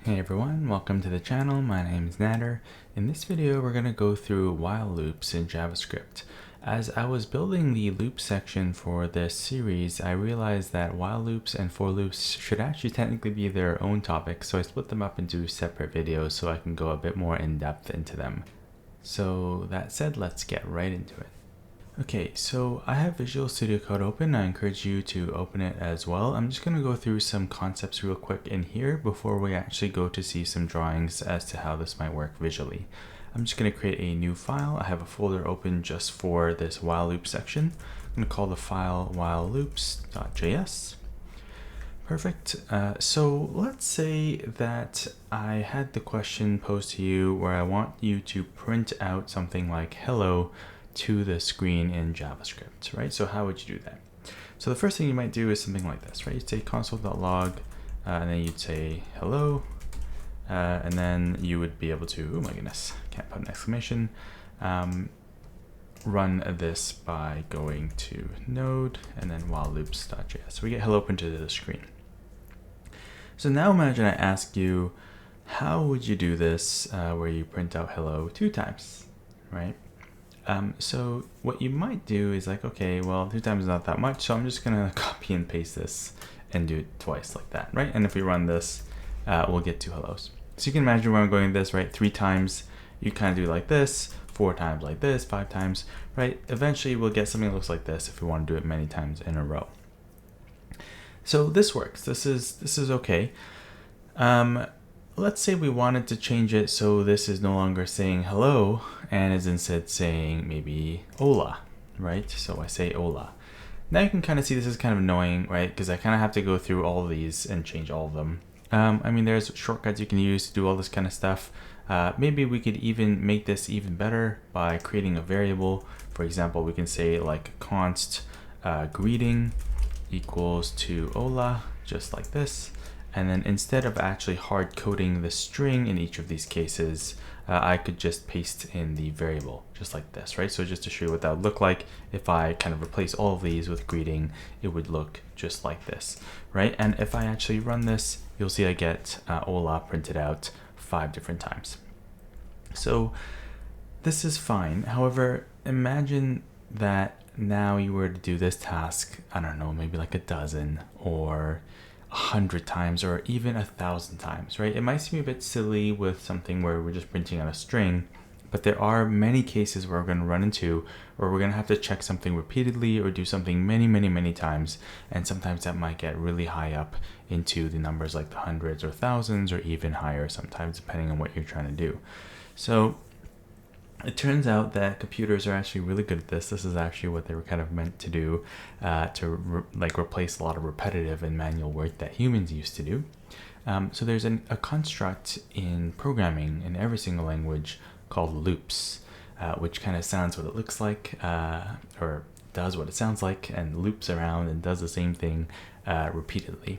Hey everyone, welcome to the channel. My name is Nader. In this video, we're going to go through while loops in JavaScript. As I was building the loop section for this series, I realized that while loops and for loops should actually technically be their own topic, so I split them up into separate videos so I can go a bit more in depth into them. So that said, let's get right into it. Okay, so I have Visual Studio Code open. I encourage you to open it as well. I'm just going to go through some concepts real quick in here before we actually go to see some drawings as to how this might work visually. I'm just going to create a new file. I have a folder open just for this while loop section. I'm going to call the file whileloops.js. Perfect. So let's say that I had the question posed to you where I want you to print out something like hello to the screen in JavaScript, right? So how would you do that? So the first thing you might do is something like this, right? You'd say console.log, and then you'd say hello, and then you would be able to, oh my goodness, can't put an exclamation, run this by going to node and then whileloops.js. So we get hello printed to the screen. So now imagine I ask you, how would you do this where you print out hello 2 times, right? So what you might do is like, okay, well, 2 times is not that much, so I'm just gonna copy and paste this and do it twice like that, right? And if we run this, we'll get 2 hellos. So you can imagine where I'm going this, right? 3 times, you kind of do like this, 4 times like this, 5 times, right? Eventually we'll get something that looks like this if we want to do it many times in a row. So this works. This is okay. Let's say we wanted to change it so this is no longer saying hello and is instead saying maybe hola, right? So I say hola. Now you can kind of see this is kind of annoying, right? Because I kind of have to go through all of these and change all of them. I mean, there's shortcuts you can use to do all this kind of stuff. Maybe we could even make this even better by creating a variable. For example, we can say like const greeting equals to hola, just like this. And then instead of actually hard coding the string in each of these cases, I could just paste in the variable just like this, right? So just to show you what that would look like, if I kind of replace all of these with greeting, it would look just like this, right? And if I actually run this, you'll see I get hola printed out 5 different times. So this is fine. However, imagine that now you were to do this task, I don't know, maybe like 12 or 100 times or even 1,000 times, right? It might seem a bit silly with something where we're just printing out a string, but there are many cases where we're going to run into where we're going to have to check something repeatedly or do something many times, and sometimes that might get really high up into the numbers like the hundreds or thousands or even higher sometimes, depending on what you're trying to do. So it turns out that computers are actually really good at this. This is actually what they were kind of meant to do, to replace a lot of repetitive and manual work that humans used to do. So there's a construct in programming in every single language called loops, which kind of sounds what it looks like, or does what it sounds like, and loops around and does the same thing repeatedly.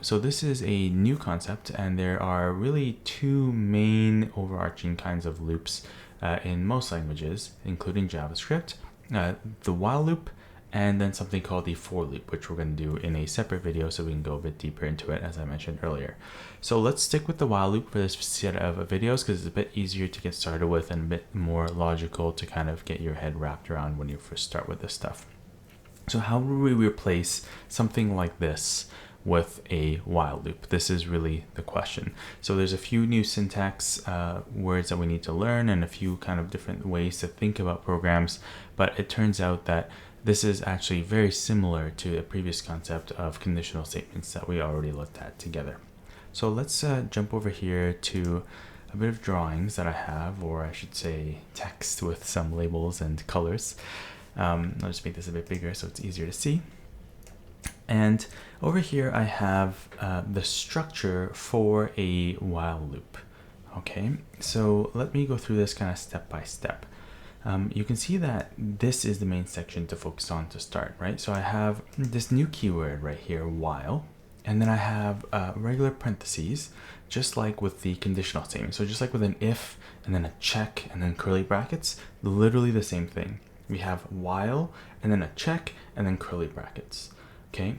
So this is a new concept, and there are really 2 main overarching kinds of loops in most languages, including JavaScript, the while loop, and then something called the for loop, which we're going to do in a separate video so we can go a bit deeper into it, as I mentioned earlier. So let's stick with the while loop for this set of videos because it's a bit easier to get started with and a bit more logical to kind of get your head wrapped around when you first start with this stuff. So how will we replace something like this with a while loop? This is really the question. So there's a few new syntax words that we need to learn and a few kind of different ways to think about programs, but it turns out that this is actually very similar to a previous concept of conditional statements that we already looked at together. So let's jump over here to a bit of drawings that I have, or I should say text with some labels and colors. I'll just make this a bit bigger so it's easier to see. And over here I have the structure for a while loop. Okay, so let me go through this kind of step by step. You can see that this is the main section to focus on to start, right? So I have this new keyword right here, while, and then I have regular parentheses, just like with the conditional statement. So just like with an if, and then a check, and then curly brackets, literally the same thing. We have while, and then a check, and then curly brackets. Okay,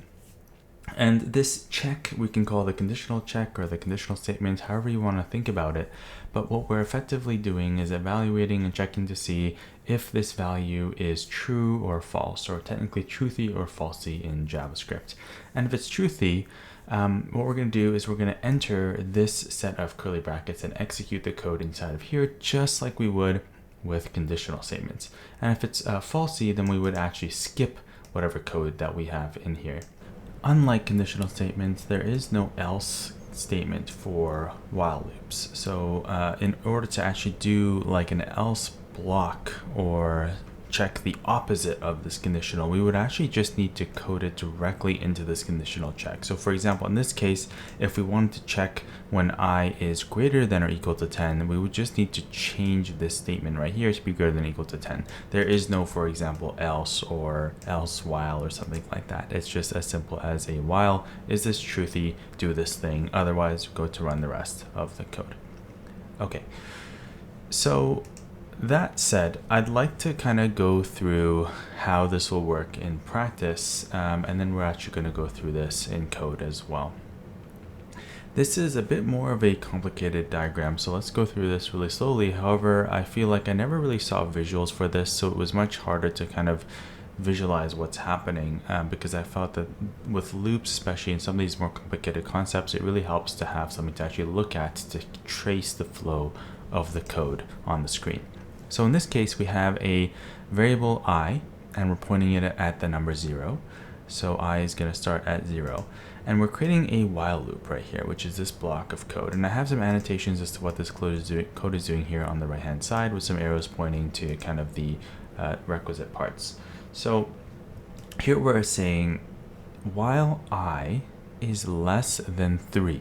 And this check, we can call the conditional check or the conditional statement, however you want to think about it. But what we're effectively doing is evaluating and checking to see if this value is true or false, or technically truthy or falsy in JavaScript. And if it's truthy, what we're going to do is we're going to enter this set of curly brackets and execute the code inside of here, just like we would with conditional statements. And if it's falsy, then we would actually skip whatever code that we have in here. Unlike conditional statements, there is no else statement for while loops. So in order to actually do like an else block or check the opposite of this conditional, we would actually just need to code it directly into this conditional check. So for example, in this case, if we wanted to check when I is greater than or equal to 10, we would just need to change this statement right here to be greater than or equal to 10. There is no, for example, else or else while or something like that. It's just as simple as a while. Is this truthy? Do this thing. Otherwise, go to run the rest of the code. Okay, so that said, I'd like to kind of go through how this will work in practice, and then we're actually going to go through this in code as well. This is a bit more of a complicated diagram, so let's go through this really slowly. However, I feel like I never really saw visuals for this, so it was much harder to kind of visualize what's happening, because I felt that with loops, especially in some of these more complicated concepts, it really helps to have something to actually look at to trace the flow of the code on the screen. So in this case, we have a variable I, and we're pointing it at the number 0. So I is going to start at 0. And we're creating a while loop right here, which is this block of code. And I have some annotations as to what this code is doing here on the right-hand side, with some arrows pointing to kind of the requisite parts. So here we're saying while I is less than 3.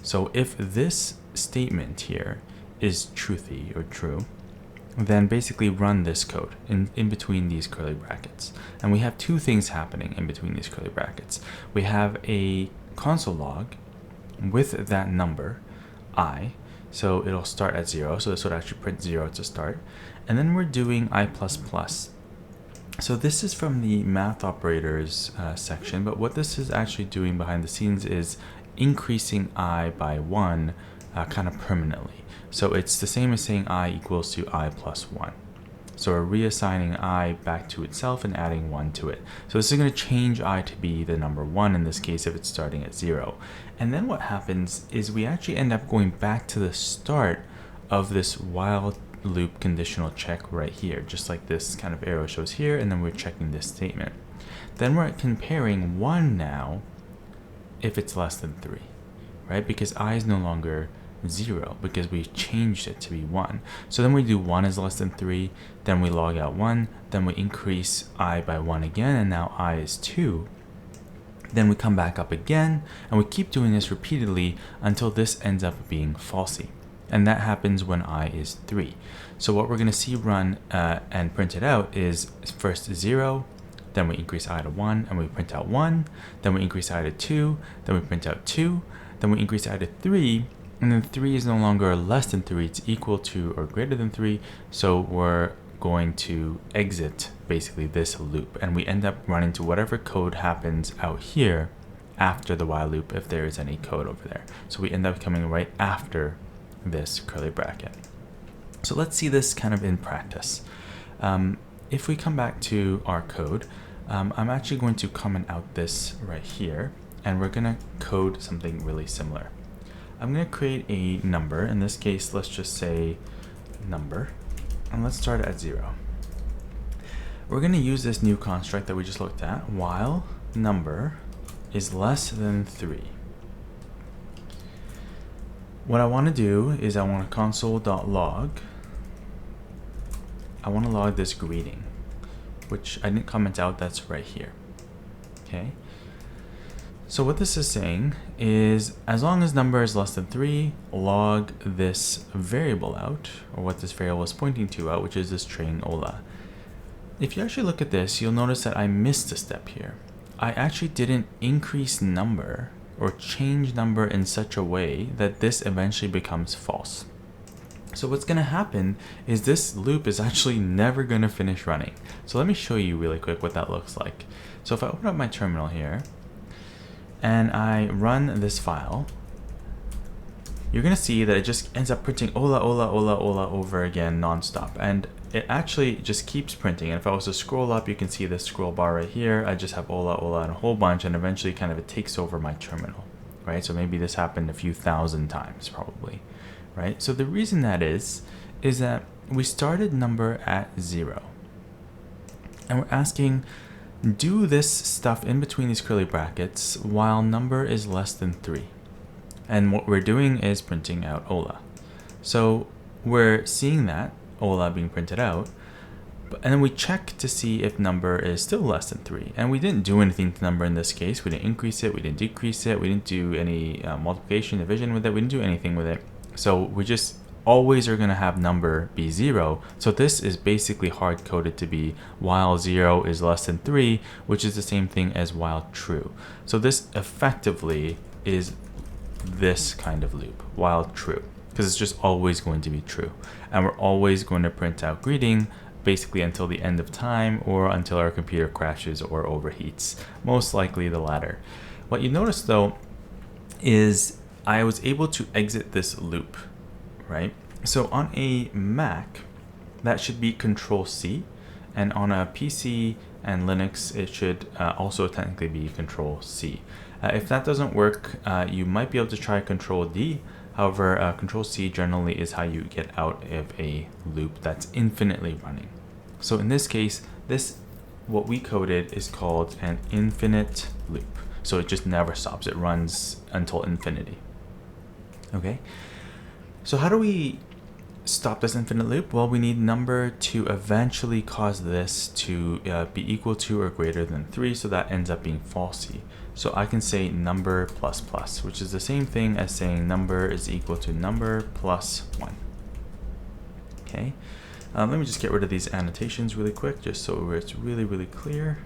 So if this statement here is truthy or true, then basically run this code in between these curly brackets. And we have two things happening in between these curly brackets. We have a console log with that number, I, so it'll start at 0, so this would actually print 0 to start. And then we're doing I++. So this is from the math operators section, but what this is actually doing behind the scenes is increasing I by 1 kind of permanently. So it's the same as saying I equals to I plus 1. So we're reassigning I back to itself and adding 1 to it. So this is going to change I to be the number 1 in this case if it's starting at 0. And then what happens is we actually end up going back to the start of this while loop conditional check right here, just like this kind of arrow shows here, and then we're checking this statement. Then we're comparing 1 now if it's less than 3, right? Because I is no longer 0 because we changed it to be 1. So then we do 1 is less than 3, then we log out 1, then we increase I by 1 again, and now I is 2. Then we come back up again, and we keep doing this repeatedly until this ends up being falsy. And that happens when I is 3. So what we're going to see run and print it out is first 0, then we increase I to 1, and we print out 1, then we increase I to 2, then we print out 2, then we increase I to 3, and then 3 is no longer less than 3, it's equal to or greater than 3, so we're going to exit basically this loop, and we end up running to whatever code happens out here after the while loop if there is any code over there. So we end up coming right after this curly bracket. So let's see this kind of in practice. If we come back to our code, I'm actually going to comment out this right here, and we're going to code something really similar. I'm going to create a number. In this case, let's just say number, and let's start at 0. We're going to use this new construct that we just looked at, while number is less than 3. What I want to do is I want to console.log. I want to log this greeting, which I didn't comment out, that's right here. Okay. So what this is saying is as long as number is less than 3, log this variable out, or what this variable is pointing to out, which is this string Ola. If you actually look at this, you'll notice that I missed a step here. I actually didn't increase number or change number in such a way that this eventually becomes false. So what's going to happen is this loop is actually never going to finish running. So let me show you really quick what that looks like. So if I open up my terminal here, and I run this file, you're going to see that it just ends up printing Ola, Ola, Ola, Ola over again nonstop. And it actually just keeps printing. And if I was to scroll up, you can see this scroll bar right here. I just have Ola, Ola, and a whole bunch, and eventually kind of it takes over my terminal, right? So maybe this happened a few thousand times probably, right? So the reason that is that we started number at 0. And we're asking, do this stuff in between these curly brackets while number is less than 3. And what we're doing is printing out Ola. So we're seeing that Ola being printed out, and then we check to see if number is still less than 3. And we didn't do anything to number in this case. We didn't increase it, we didn't decrease it, we didn't do any multiplication, division with it, we didn't do anything with it. So we just always are going to have number be 0. So this is basically hard coded to be while 0 is less than 3, which is the same thing as while true. So this effectively is this kind of loop, while true, because it's just always going to be true. And we're always going to print out greeting basically until the end of time, or until our computer crashes or overheats, most likely the latter. What you notice though is I was able to exit this loop, right? So on a Mac, that should be Control-C, and on a PC and Linux, it should also technically be Control-C. If that doesn't work, you might be able to try Control-D. However, Control-C generally is how you get out of a loop that's infinitely running. So in this case, what we coded is called an infinite loop. So it just never stops. It runs until infinity. Okay. So how do we stop this infinite loop? Well, we need number to eventually cause this to be equal to or greater than 3, so that ends up being falsy. So I can say number plus plus, which is the same thing as saying number is equal to number plus 1. Okay, let me just get rid of these annotations really quick, just so it's really, really clear.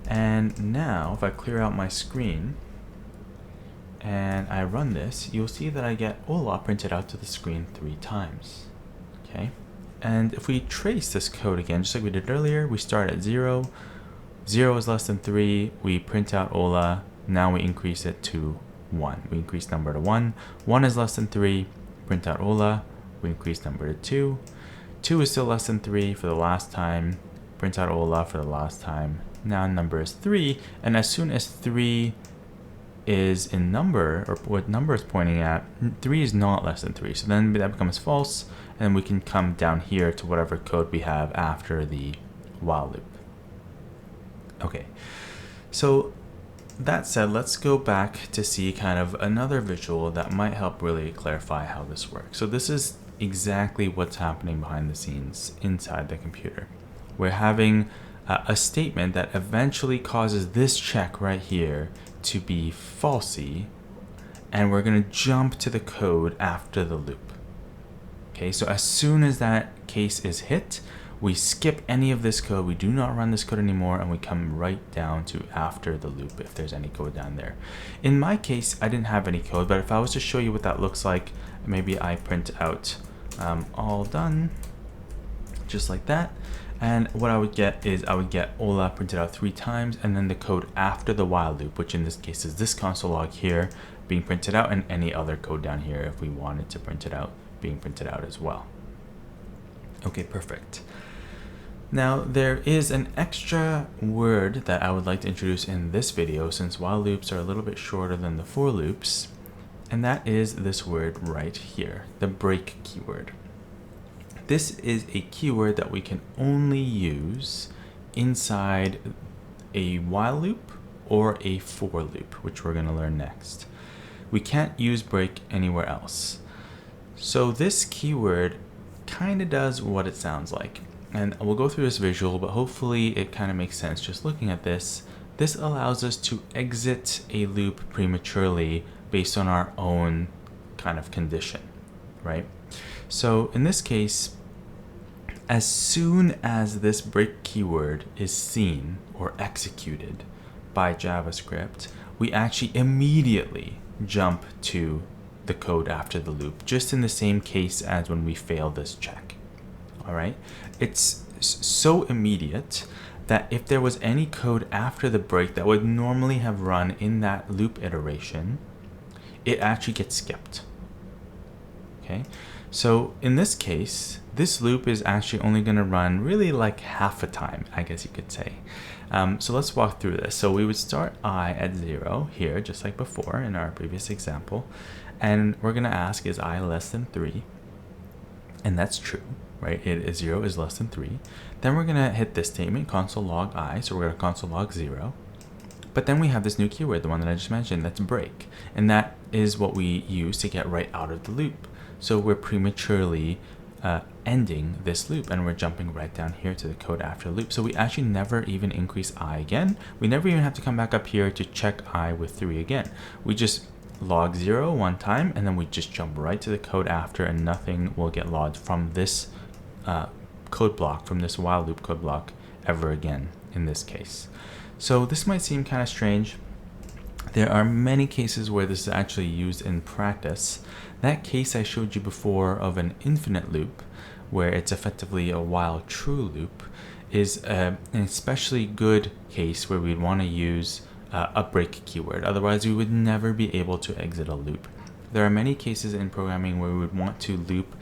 And now if I clear out my screen and I run this, you'll see that I get Ola printed out to the screen 3 times. Okay, and if we trace this code again, just like we did earlier, we start at 0. 0 is less than 3, we print out Ola, now we increase it to 1. We increase number to 1. 1 is less than 3, print out Ola, we increase number to 2. 2 is still less than 3 for the last time, print out Ola for the last time. Now number is 3, and as soon as 3 is in number, or what number is pointing at, 3 is not less than 3. So then that becomes false, and we can come down here to whatever code we have after the while loop. Okay, so that said, let's go back to see kind of another visual that might help really clarify how this works. So this is exactly what's happening behind the scenes inside the computer. We're having a statement that eventually causes this check right here to be falsy, and we're going to jump to the code after the loop. Okay, so as soon as that case is hit, we skip any of this code, we do not run this code anymore, and we come right down to after the loop if there's any code down there. In my case, I didn't have any code, but if I was to show you what that looks like, maybe I print out all done, just like that. And what I would get is I would get Ola printed out 3 times, and then the code after the while loop, which in this case is this console log here being printed out, and any other code down here if we wanted to print it out being printed out as well. Okay, perfect. Now there is an extra word that I would like to introduce in this video, since while loops are a little bit shorter than the for loops, and that is this word right here, the break keyword. This is a keyword that we can only use inside a while loop or a for loop, which we're going to learn next. We can't use break anywhere else. So this keyword kind of does what it sounds like. And we'll go through this visual, but hopefully it kind of makes sense just looking at this. This allows us to exit a loop prematurely based on our own kind of condition, right? So in this case, as soon as this break keyword is seen or executed by JavaScript, we actually immediately jump to the code after the loop, just in the same case as when we fail this check. All right, it's so immediate that if there was any code after the break that would normally have run in that loop iteration, it actually gets skipped. Okay, so in this case, this loop is actually only going to run really like half a time, I guess you could say. So let's walk through this. So we would start I at 0 here, just like before in our previous example. And we're going to ask, is I less than 3? And that's true, right? 0 is less than 3. Then we're going to hit this statement, console log I. So we're going to console log 0. But then we have this new keyword, the one that I just mentioned, that's break. And that is what we use to get right out of the loop. So we're prematurely ending this loop, and we're jumping right down here to the code after the loop. So we actually never even increase I again. We never even have to come back up here to check I with 3 again. We just log 0 one time, and then we just jump right to the code after, and nothing will get logged from this code block, from this while loop code block ever again in this case. So this might seem kind of strange. There are many cases where this is actually used in practice. That case I showed you before of an infinite loop, where it's effectively a while true loop, is an especially good case where we'd want to use a break keyword. Otherwise, we would never be able to exit a loop. There are many cases in programming where we would want to loop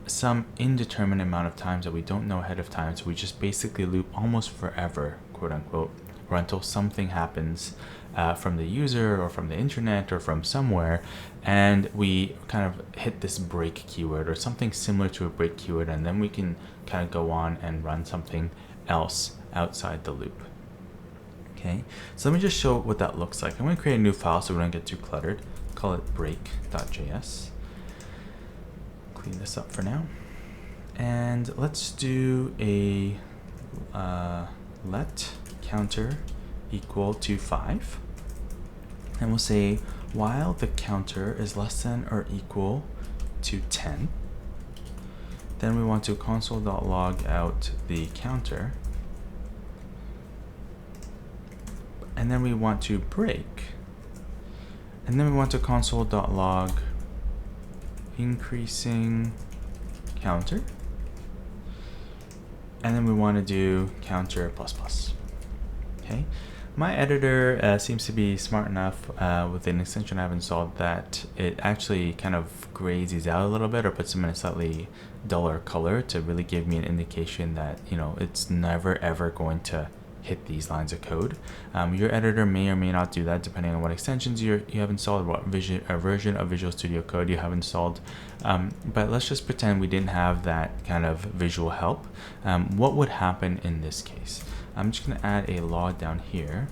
some indeterminate amount of times that we don't know ahead of time, so we just basically loop almost forever, quote unquote, or until something happens from the user or from the internet or from somewhere, and we kind of hit this break keyword or something similar to a break keyword, and then we can kind of go on and run something else outside the loop. Okay, so let me just show what that looks like. I'm going to create a new file so we don't get too cluttered. Call it break.js. Clean this up for now. And let's do a let counter equal to 5. And we'll say while the counter is less than or equal to 10. Then we want to console.log out the counter. And then we want to break. And then we want to console.log increasing counter. And then we want to do counter plus plus. Okay. My editor seems to be smart enough with an extension I've installed that it actually kind of grades these out a little bit or puts them in a slightly duller color to really give me an indication that, you know, it's never ever going to hit these lines of code. Your editor may or may not do that depending on what extensions you have installed, what version of Visual Studio Code you have installed. But let's just pretend we didn't have that kind of visual help. What would happen in this case? I'm just going to add a log down here.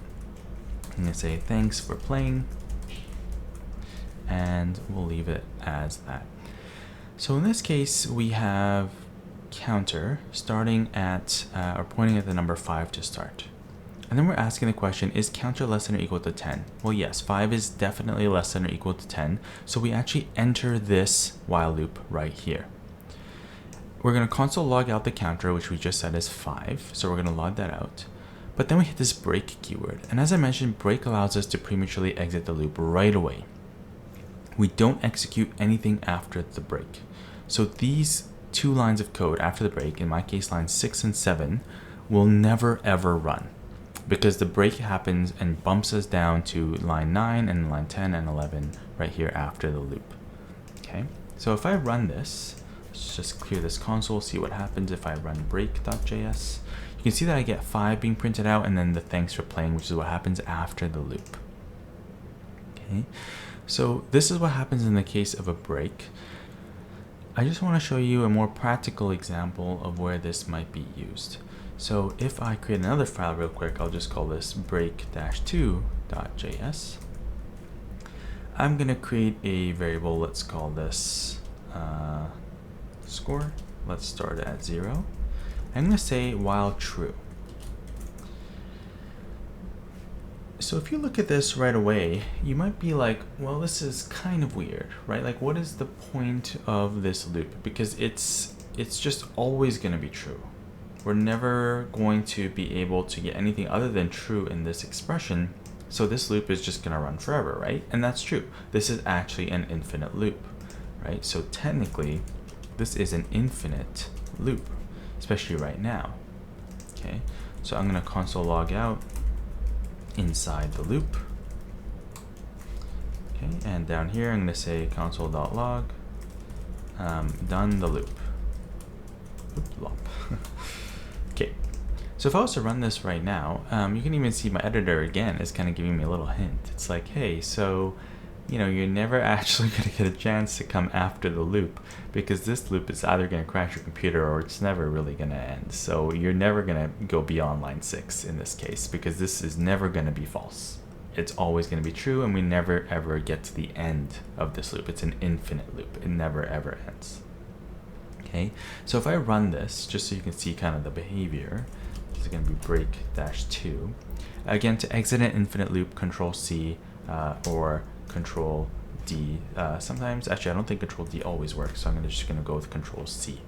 I'm going to say thanks for playing, and we'll leave it as that. So in this case, we have counter starting at or pointing at the number 5 to start. And then we're asking the question, is counter less than or equal to 10? Well, yes, 5 is definitely less than or equal to 10. So we actually enter this while loop right here. We're going to console log out the counter, which we just said is 5. So we're going to log that out. But then we hit this break keyword. And as I mentioned, break allows us to prematurely exit the loop right away. We don't execute anything after the break. So these 2 lines of code after the break, in my case lines 6 and 7, will never ever run because the break happens and bumps us down to line 9 and line 10 and 11 right here after the loop. Okay, so if I run this, let's just clear this console, see what happens if I run break.js. You can see that I get 5 being printed out and then the thanks for playing, which is what happens after the loop. Okay, so this is what happens in the case of a break. I just want to show you a more practical example of where this might be used. So if I create another file real quick, I'll just call this break-2.js. I'm going to create a variable, let's call this score. Let's start at 0. I'm going to say while true. So if you look at this right away, you might be like, well, this is kind of weird, right? Like, what is the point of this loop? Because it's just always going to be true. We're never going to be able to get anything other than true in this expression. So this loop is just going to run forever, right? And that's true. This is actually an infinite loop, right? So technically, this is an infinite loop, especially right now. Okay, So I'm going to console log out inside the loop. Okay, and down here I'm going to say console.log done the loop. Lop. Okay, so if I was to run this right now, you can even see my editor again is kind of giving me a little hint. It's like, hey, so you're never actually going to get a chance to come after the loop, because this loop is either going to crash your computer or it's never really going to end. So you're never going to go beyond line 6 in this case, because this is never going to be false. It's always going to be true, and we never ever get to the end of this loop. It's an infinite loop. It never ever ends. Okay, so if I run this, just so you can see kind of the behavior, this is going to be break-2. Again, to exit an infinite loop, Control C or Control D. Sometimes, actually, I don't think Control D always works, so I'm just going to go with Control C.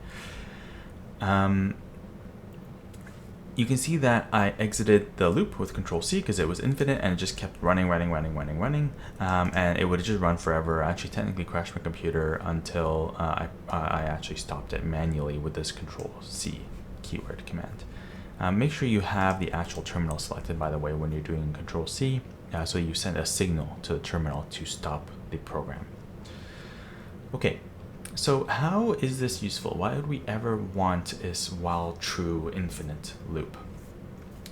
You can see that I exited the loop with Control C because it was infinite, and it just kept running, and it would just run forever. I actually technically crashed my computer until I actually stopped it manually with this Control C keyword command. Make sure you have the actual terminal selected, by the way, when you're doing Control C, so you send a signal to the terminal to stop the program. Okay. So how is this useful? Why would we ever want this while true infinite loop?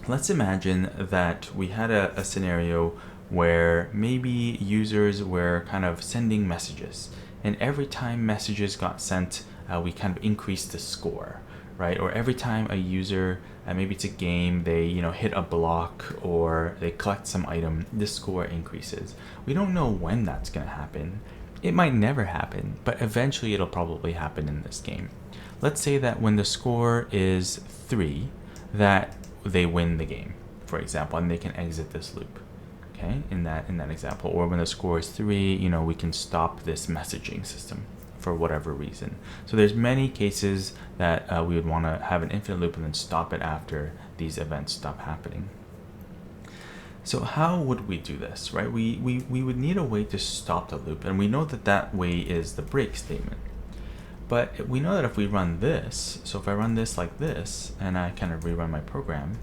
Let's imagine that we had a scenario where maybe users were kind of sending messages, and every time messages got sent, we kind of increased the score, right? Or every time a user, maybe it's a game, they hit a block or they collect some item, the score increases. We don't know when that's going to happen. It might never happen, but eventually it'll probably happen in this game. Let's say that when the score is 3, that they win the game, for example, and they can exit this loop. Okay, in that example. Or when the score is 3, we can stop this messaging system for whatever reason. So there's many cases that we would want to have an infinite loop and then stop it after these events stop happening. So how would we do this, right? We would need a way to stop the loop, and we know that way is the break statement. But we know that if we run this, so if I run this like this, and I kind of rerun my program,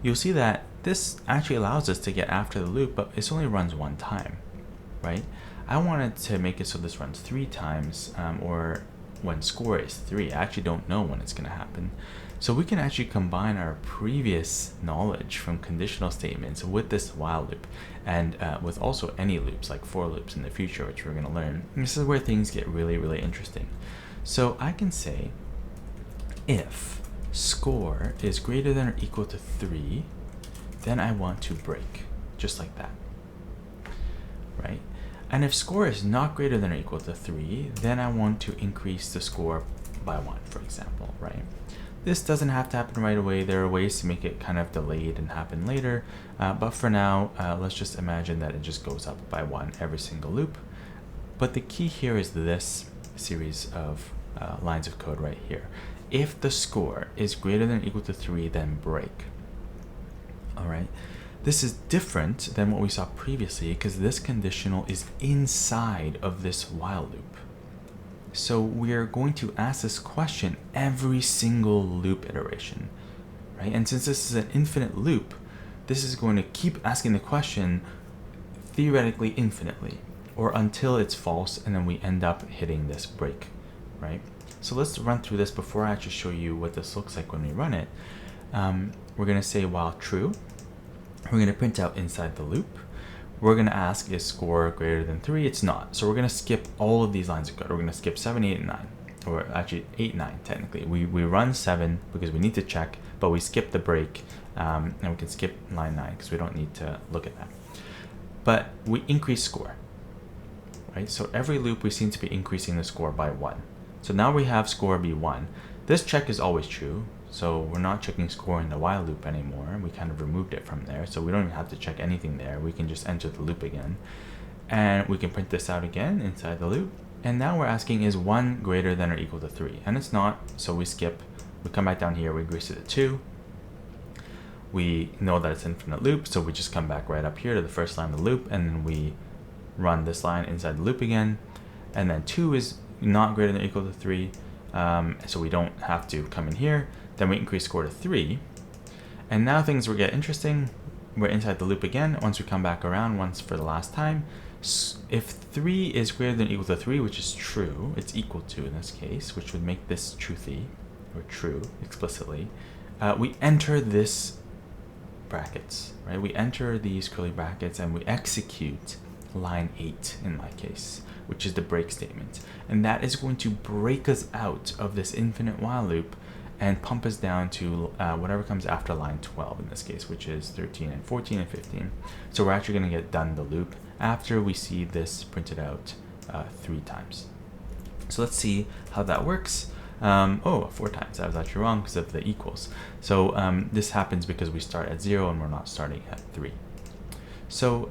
you'll see that this actually allows us to get after the loop, but it only runs one time, right? I wanted to make it so this runs 3 times, or when score is 3. I actually don't know when it's going to happen. So we can actually combine our previous knowledge from conditional statements with this while loop, and with also any loops like for loops in the future, which we're going to learn. And this is where things get really, really interesting. So I can say if score is greater than or equal to 3, then I want to break, just like that, right? And if score is not greater than or equal to 3, then I want to increase the score by 1, for example, right? This doesn't have to happen right away. There are ways to make it kind of delayed and happen later. But for now, let's just imagine that it just goes up by 1 every single loop. But the key here is this series of lines of code right here. If the score is greater than or equal to 3, then break. All right. This is different than what we saw previously because this conditional is inside of this while loop. So we're going to ask this question every single loop iteration, right? And since this is an infinite loop, this is going to keep asking the question theoretically infinitely, or until it's false, and then we end up hitting this break, right? So let's run through this before I actually show you what this looks like when we run it. We're going to say while true. We're going to print out inside the loop. We're going to ask is score greater than 3? It's not. So we're going to skip all of these lines of code. We're going to skip 7, 8, and 9. Or actually 8, 9 technically. We run 7 because we need to check, but we skip the break, and we can skip line 9 because we don't need to look at that. But we increase score, right? So every loop we seem to be increasing the score by 1. So now we have score be 1. This check is always true. So we're not checking score in the while loop anymore. We kind of removed it from there. So we don't even have to check anything there. We can just enter the loop again. And we can print this out again inside the loop. And now we're asking is 1 greater than or equal to 3? And it's not, so we skip. We come back down here, we increase it to 2. We know that it's infinite loop, so we just come back right up here to the first line of the loop, and then we run this line inside the loop again. And then 2 is not greater than or equal to 3, so we don't have to come in here. Then we increase score to 3, And now things will get interesting. We're inside the loop again. Once we come back around once for the last time, if 3 is greater than or equal to 3, which is true, it's equal to in this case, which would make this truthy, or true explicitly, we enter this brackets, right? We enter these curly brackets and we execute line 8 in my case, which is the break statement. And that is going to break us out of this infinite while loop and pump us down to whatever comes after line 12 in this case, which is 13 and 14 and 15. So we're actually going to get done the loop after we see this printed out 3 times. So let's see how that works. 4 times. I was actually wrong because of the equals. So this happens because we start at 0 and we're not starting at 3. So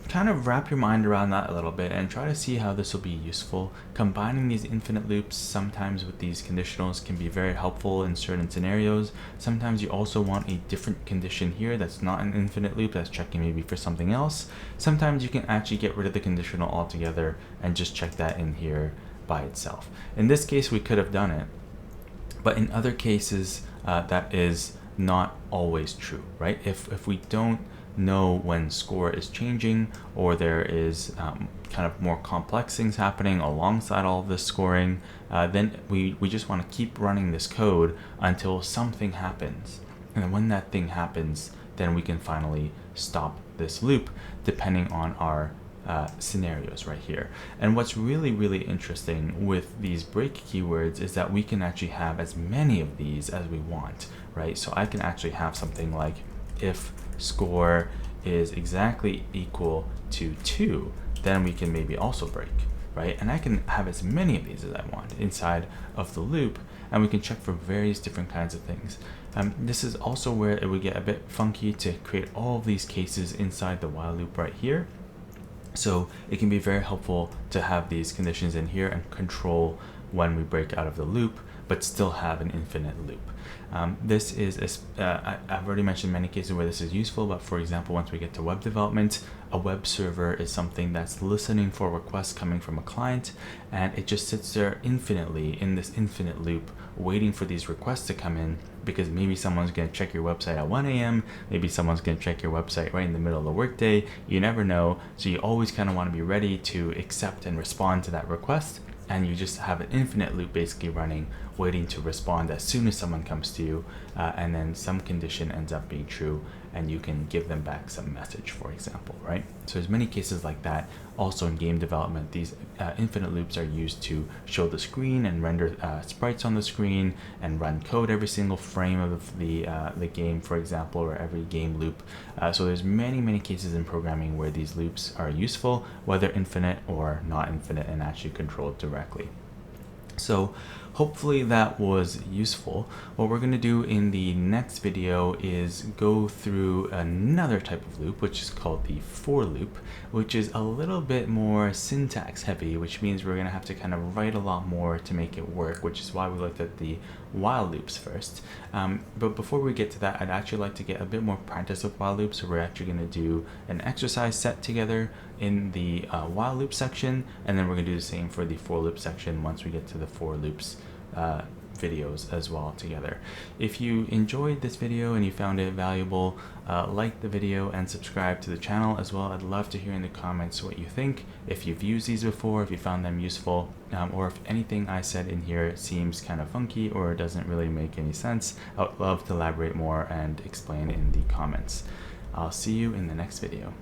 kind of wrap your mind around that a little bit and try to see how this will be useful. Combining these infinite loops sometimes with these conditionals can be very helpful in certain scenarios. Sometimes you also want a different condition here that's not an infinite loop, that's checking maybe for something else. Sometimes you can actually get rid of the conditional altogether and just check that in here by itself. In this case, we could have done it, but in other cases, that is not always true, right? If we don't know when score is changing, or there is kind of more complex things happening alongside all of this scoring, then we just want to keep running this code until something happens. And then when that thing happens, then we can finally stop this loop depending on our scenarios right here. And what's really, really interesting with these break keywords is that we can actually have as many of these as we want, right? So I can actually have something like if score is exactly equal to 2, then we can maybe also break, right? And I can have as many of these as I want inside of the loop, and we can check for various different kinds of things. This is also where it would get a bit funky to create all of these cases inside the while loop right here. So it can be very helpful to have these conditions in here and control when we break out of the loop, but still have an infinite loop. This is, I've already mentioned many cases where this is useful, but for example, once we get to web development, a web server is something that's listening for requests coming from a client, and it just sits there infinitely in this infinite loop, waiting for these requests to come in, because maybe someone's going to check your website at 1 a.m., maybe someone's going to check your website right in the middle of the workday, you never know, so you always kind of want to be ready to accept and respond to that request. And you just have an infinite loop basically running, waiting to respond as soon as someone comes to you, and then some condition ends up being true, and you can give them back some message, for example, right? So there's many cases like that. Also in game development, these infinite loops are used to show the screen and render sprites on the screen and run code every single frame of the game, for example, or every game loop. So there's many cases in programming where these loops are useful, whether infinite or not infinite, and actually controlled directly. So hopefully that was useful. What we're going to do in the next video is go through another type of loop, which is called the for loop, which is a little bit more syntax heavy, which means we're going to have to kind of write a lot more to make it work, which is why we looked at the while loops first. But before we get to that, I'd actually like to get a bit more practice with while loops. So we're actually going to do an exercise set together in the while loop section, and then we're going to do the same for the for loop section once we get to the for loops videos as well together. If you enjoyed this video and you found it valuable, like the video and subscribe to the channel as well. I'd love to hear in the comments what you think, if you've used these before, if you found them useful, or if anything I said in here seems kind of funky or doesn't really make any sense. I would love to elaborate more and explain in the comments. I'll see you in the next video.